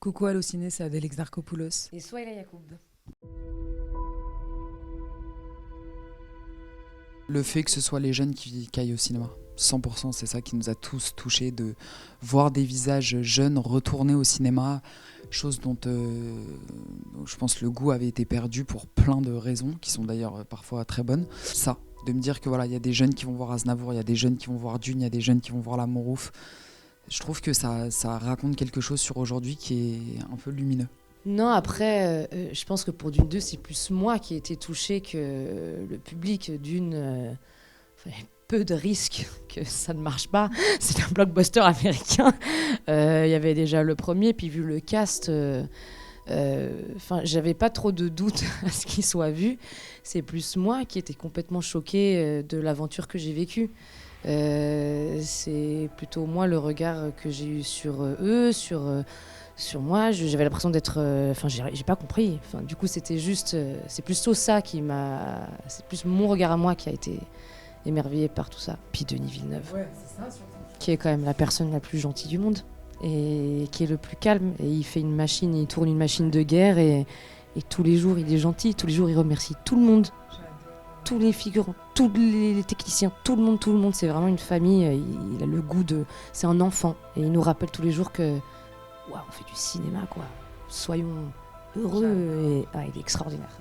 Coucou Allociné, c'est Adèle Exarchopoulos. Et Souhaila Yacoub. Le fait que ce soit les jeunes qui aillent au cinéma, 100%, c'est ça qui nous a tous touchés, de voir des visages jeunes retourner au cinéma, chose dont je pense le goût avait été perdu pour plein de raisons, qui sont d'ailleurs parfois très bonnes. Ça, de me dire que voilà, il y a des jeunes qui vont voir Aznavour, il y a des jeunes qui vont voir Dune, il y a des jeunes qui vont voir La Mourouf. Je trouve que ça raconte quelque chose sur aujourd'hui qui est un peu lumineux. Non, après, je pense que pour Dune 2, c'est plus moi qui ai été touchée que le public. Dune, il y a peu de risques que ça ne marche pas. C'est un blockbuster américain. Il y avait déjà le premier, puis vu le cast, j'avais pas trop de doutes à ce qu'il soit vu. C'est plus moi qui étais complètement choquée de l'aventure que j'ai vécue. C'est plutôt moi le regard que j'ai eu sur eux, sur moi. J'avais l'impression d'être... j'ai pas compris. Du coup, c'était juste... c'est plutôt ça qui m'a... C'est plus mon regard à moi qui a été émerveillé par tout ça. Puis Denis Villeneuve, c'est ça, surtout. qui est quand même la personne la plus gentille du monde et qui est le plus calme. Et il tourne une machine de guerre et tous les jours, il est gentil. Tous les jours, il remercie tout le monde. Tous les figurants, tous les techniciens, tout le monde, c'est vraiment une famille. Il a le goût de... C'est un enfant. Et il nous rappelle tous les jours que... Waouh, on fait du cinéma, quoi. Soyons heureux. Et... il est extraordinaire.